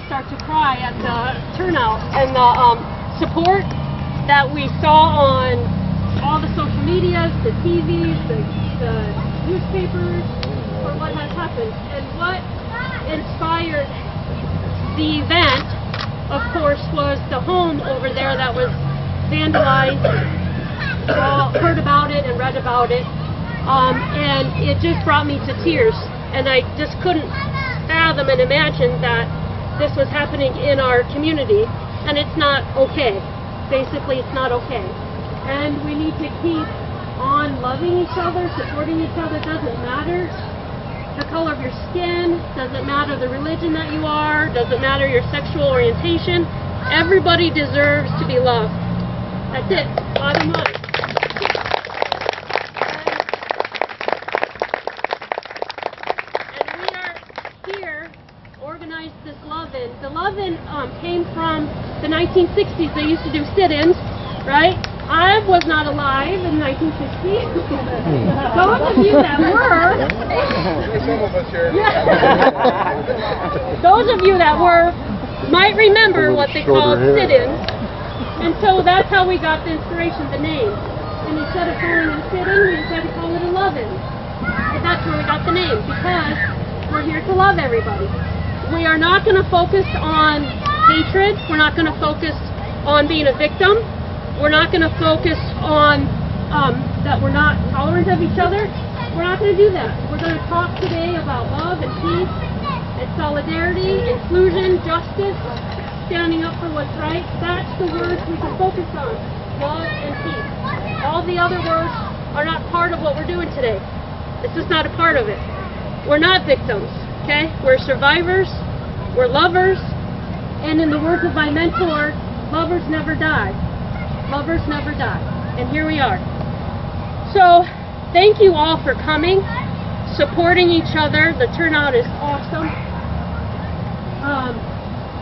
start to cry at the turnout and the support that we saw on all the social medias, the TVs, the newspapers, for what has happened. And what inspired the event, of course, was the home over there that was vandalized. We all heard about it and read about it, and it just brought me to tears. And I just couldn't fathom and imagine that this was happening in our community, and it's not okay. Basically, it's not okay. And we need to keep on loving each other, supporting each other. Doesn't matter the color of your skin, doesn't matter the religion that you are, doesn't matter your sexual orientation. Everybody deserves to be loved. That's it, bottom line. And we are here, organized this Love-In. The Love-In came from the 1960s. They used to do sit-ins, right? I was not alive in 1960. Those of you that were, some of us here. Those of you that were might remember what they called sit-ins. And so that's how we got the inspiration, the name. And instead of calling it a sit-in, we decided to call it a Love-In. And that's where we got the name, because we're here to love everybody. We are not going to focus on hatred. We're not going to focus on being a victim. We're not going to focus on that we're not tolerant of each other. We're not going to do that. We're going to talk today about love and peace and solidarity, inclusion, justice, standing up for what's right. That's the words we can focus on, love and peace. All the other words are not part of what we're doing today. This is not a part of it. We're not victims, okay? We're survivors, we're lovers, and in the words of my mentor, lovers never die. Lovers never die. And here we are. So, thank you all for coming, supporting each other. The turnout is awesome.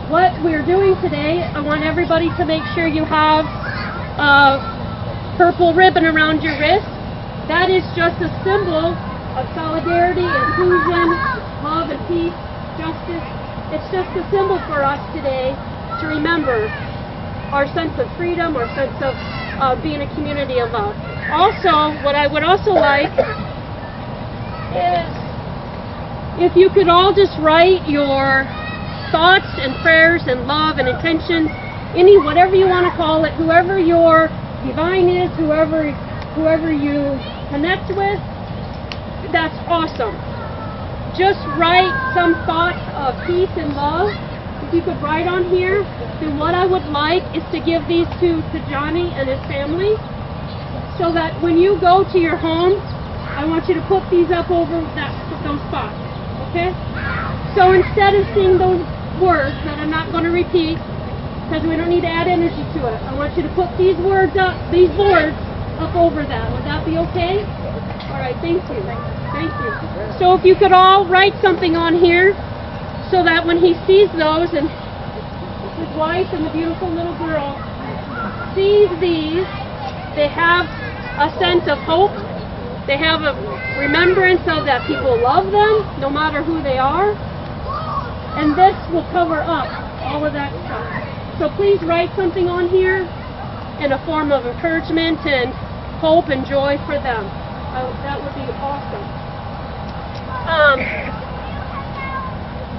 What we're doing today, I want everybody to make sure you have a purple ribbon around your wrist. That is just a symbol of solidarity, inclusion, love and peace, justice. It's just a symbol for us today to remember our sense of freedom, our sense of being a community of love. Also, what I would also like is if you could all just write your thoughts and prayers and love and intentions, whatever you want to call it, whoever your divine is, whoever you connect with, that's awesome. Just write some thoughts of peace and love. If you could write on here, then what I would like is to give these to Johnny and his family, so that when you go to your home, I want you to put these up over those spots, okay? So instead of seeing those words that I'm not going to repeat, because we don't need to add energy to it, I want you to put these words up, these boards up over that. Would that be okay? All right, thank you. Thank you. So if you could all write something on here, so that when he sees those and his wife and the beautiful little girl sees these, they have a sense of hope. They have a remembrance of that people love them, no matter who they are. And this will cover up all of that stuff. So please write something on here in a form of encouragement and hope and joy for them. That would be awesome.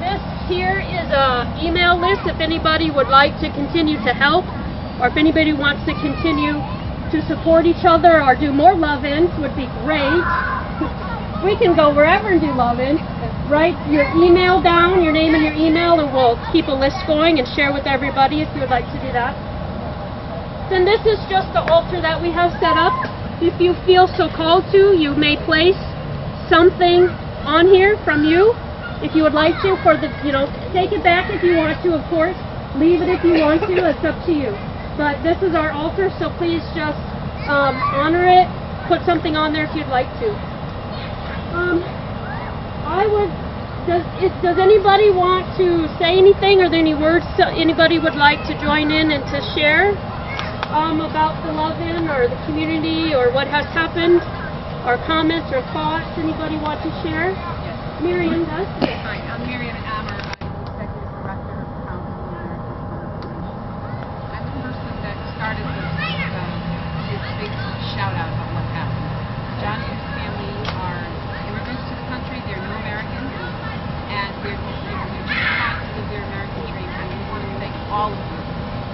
This here is an email list if anybody would like to continue to help, or if anybody wants to continue to support each other or do more love-ins, would be great. We can go wherever and do love-ins. Write your email down, your name and your email, and we'll keep a list going and share with everybody if you would like to do that. Then this is just the altar that we have set up. If you feel so called to, you may place something on here from you. If you would like to, take it back if you want to, of course. Leave it if you want to, it's up to you. But this is our altar, so please just honor it. Put something on there if you'd like to. Does anybody want to say anything? Are there any words anybody would like to join in and to share about the Love-In or the community or what has happened? Or comments or thoughts anybody want to share? Miriam does? Hi, I'm Miriam Ammer. I'm the Executive Director of all of you,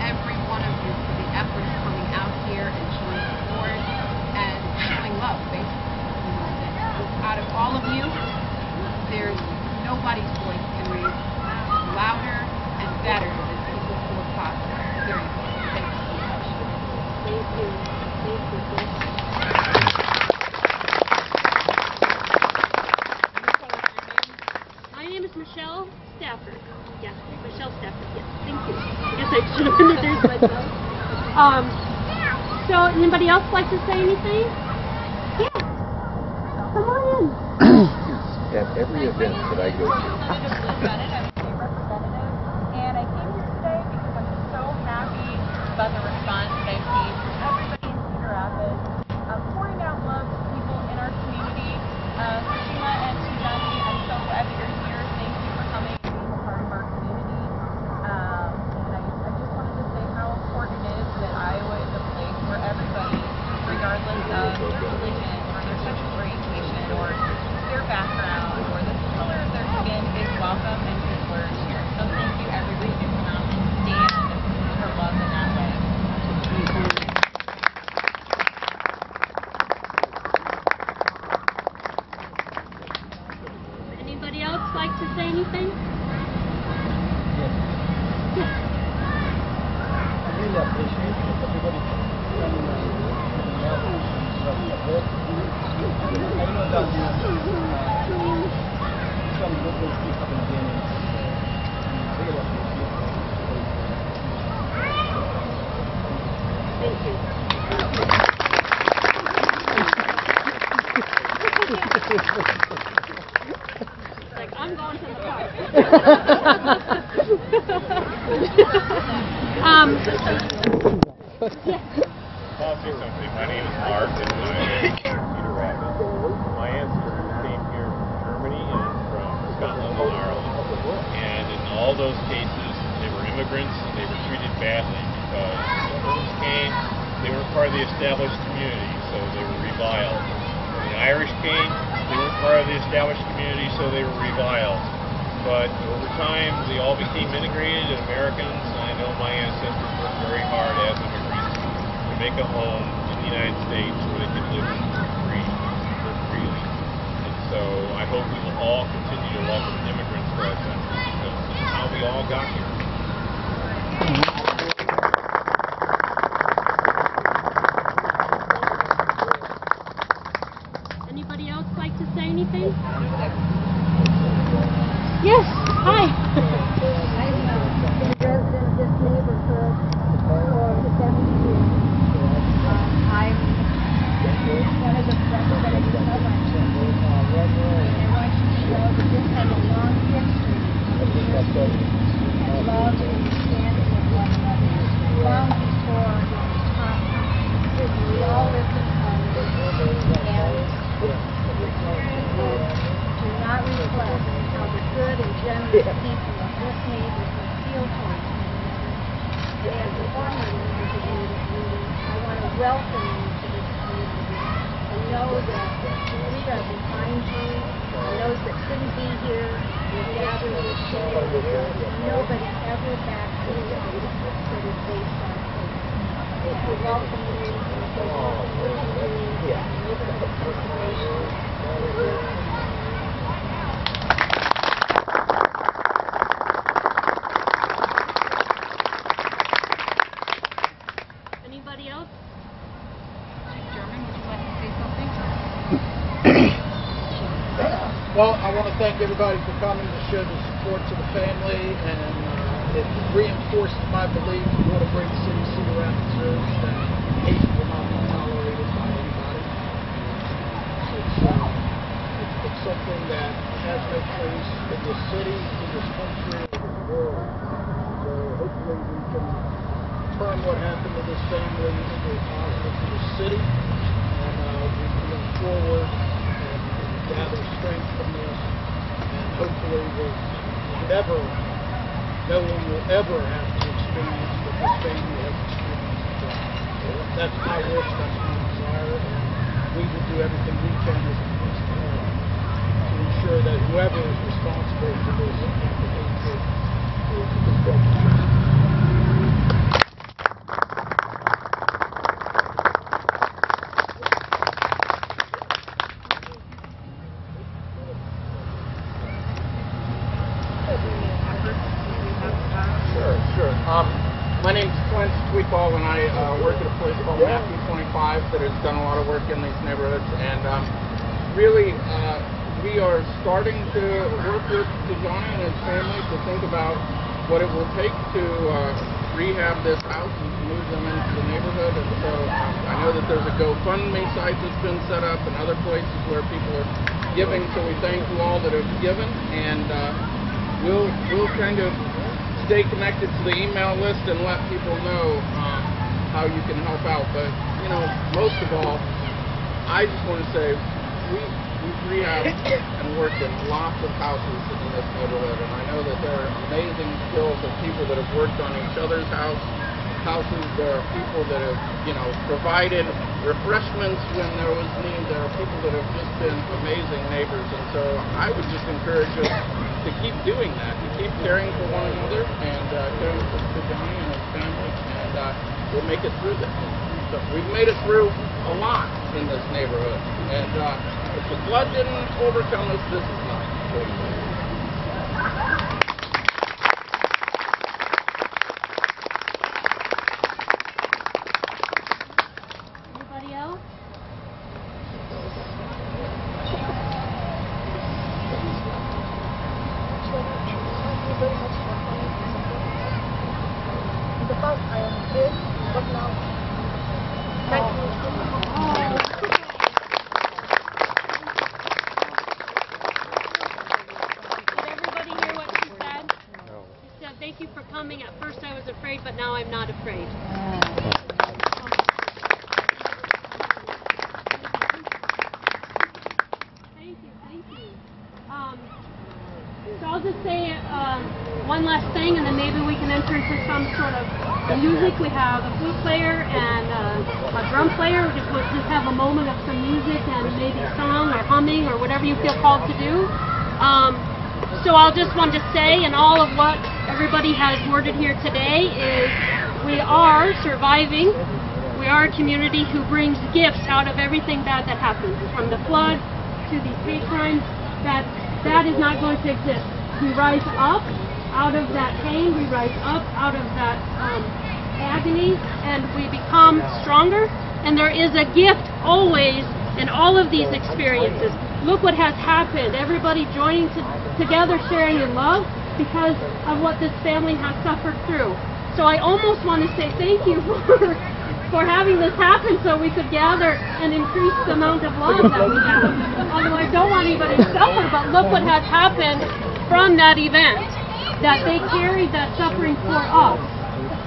every one of you, for the effort of coming out here and showing support and showing love, basically. You know, that out of all of you, there's nobody's voice can raise louder and better than people who are positive. Very important. Thank you so much. Thank you. Thank you. Thank you. My name is Michelle Stafford. Yes, Michelle Stafford. Yes, thank you. I guess I should have introduced myself. So, anybody else like to say anything? Yeah. Come on in. At every event that I go to. I'm a state representative, and I came here today because I'm so happy about the response that I've seen from everybody in Cedar Rapids, pouring out love to people in our community. Fatima and Suzanne, I'm so glad that you're here. Thank you for coming and being a part of our community. And I just wanted to say how important it is that Iowa is a place where everybody, regardless of their religion or their sexual orientation or their background or the color of their skin, is welcome and can flourish here. So thank you everybody who come out and stand for love in that way. Anybody else like to say anything? Yes. I really appreciate everybody coming and giving help and support. I know that some local people in Vienna really appreciate Thank you. Like, I'm going to the park. Yeah. I'll say something. My name is Mark, and I live in Cedar Rapids. My ancestors came here from Germany and from Scotland and Ireland. And in all those cases, they were immigrants and they were treated badly because when the Germans came, they weren't part of the established community, so they were reviled. When the Irish came, they weren't part of the established community, so they were reviled. But over time, they all became integrated Americans, and I know my ancestors worked very hard as immigrants to make a home in the United States where they could live freely. And so I hope we will all continue to welcome immigrants to our country because this is how we all got here. Anybody else like to say anything? Yes. Hi. I'm been a resident of this neighborhood for 70 years. I'm one of the representatives of my community, and I want you to know that this has a long history of unity and love and understanding of one another. Long before we all lived in harmony, and do not reflect how the good and generous people of this neighborhood feel towards one another. And as a former member of the community, I want to welcome you to this community and know that we are behind you. And those that couldn't be here will gather with you. Nobody ever backs away that is based on faith. We welcome you. We welcome you. Look at the situation. Anybody else? Chief German, would you like to say something? Well, I want to thank everybody for coming to show the support to the family, and it reinforces my belief in what a great city Cedar Rapids is, that hate will not be tolerated by anybody. It's something that has no place in this city, in this country, in this world. So hopefully we can turn what happened to this family into a positive for the city, and we can move forward and gather strength from this, and hopefully no one will ever have to experience what this family has experienced. So that's my wish, that's my desire, and we will do everything we can as a police department to ensure that whoever is responsible for this is dealt with. My name's Clint Sweetball, and I work at a place called Matthew 25 that has done a lot of work in these neighborhoods. And really, we are starting to work with Johnny and his family to think about what it will take to rehab this house and to move them into the neighborhood. And so I know that there's a GoFundMe site that's been set up and other places where people are giving. So we thank you all that have given, and we'll kind of stay connected to the email list and let people know how you can help out. But, you know, most of all, I just want to say we've rehabbed and worked in lots of houses in this neighborhood, and I know that there are amazing skills of people that have worked on each other's houses. There are people that have, you know, provided refreshments when there was need. There are people that have just been amazing neighbors, and so I would just encourage us to keep doing that, to keep caring for one another and caring for Johnny and his family, and we'll make it through this. So we've made it through a lot in this neighborhood, and if the flood didn't overcome us, this is not. Anybody else? Thank you for coming. At first I was afraid, but now I'm not afraid. Thank you. So I'll just say one last thing, and then maybe we can enter into some sort of music. We have a flute player and a drum player. We'll just have a moment of some music and maybe song or humming or whatever you feel called to do. So I'll just want to say, and all of what everybody has worded here today is we are surviving. We are a community who brings gifts out of everything bad that happens, from the flood to these hate crimes. That is not going to exist. We rise up out of that pain. We rise up out of that agony, and we become stronger. And there is a gift always in all of these experiences. Look what has happened. Everybody joining together, sharing in love because of what this family has suffered through. So I almost want to say thank you for having this happen so we could gather and increase the amount of love that we have. Although I don't want anybody to suffer, but look what has happened from that event, that they carried that suffering for us.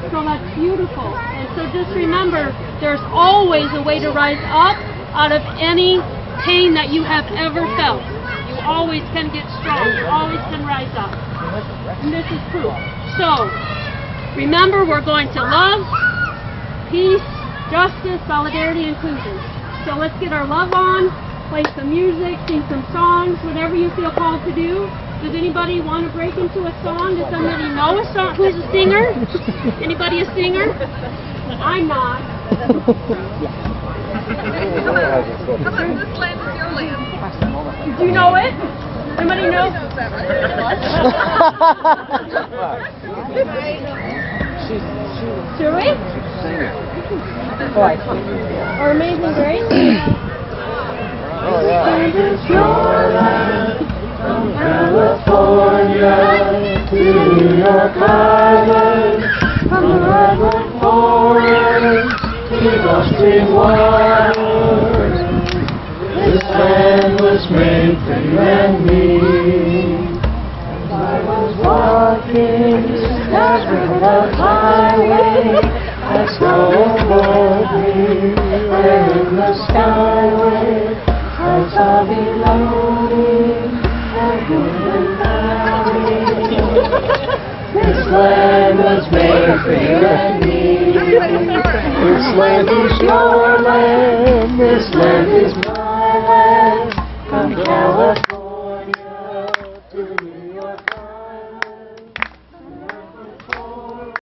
So that's beautiful. And so just remember, there's always a way to rise up out of any pain that you have ever felt. You always can get strong. You always can rise up. And this is proof. So, remember, we're going to love, peace, justice, solidarity, inclusion. So let's get our love on, play some music, sing some songs, whatever you feel called to do. Does anybody want to break into a song? Does somebody know a song? Who's a singer? Anybody a singer? I'm not. How about This Land Is Your Land? Do you know it? Anybody know? Should we? Or Amazing Grace? Oh, yeah. From California to New York Island, from the redwood forest to the Gulf Stream waters, this land was made for you and me. As I was walking that river highway, I snowboard me, where in the skyway I saw below me a golden valley. This land was made for you and me. This land is your land. This land is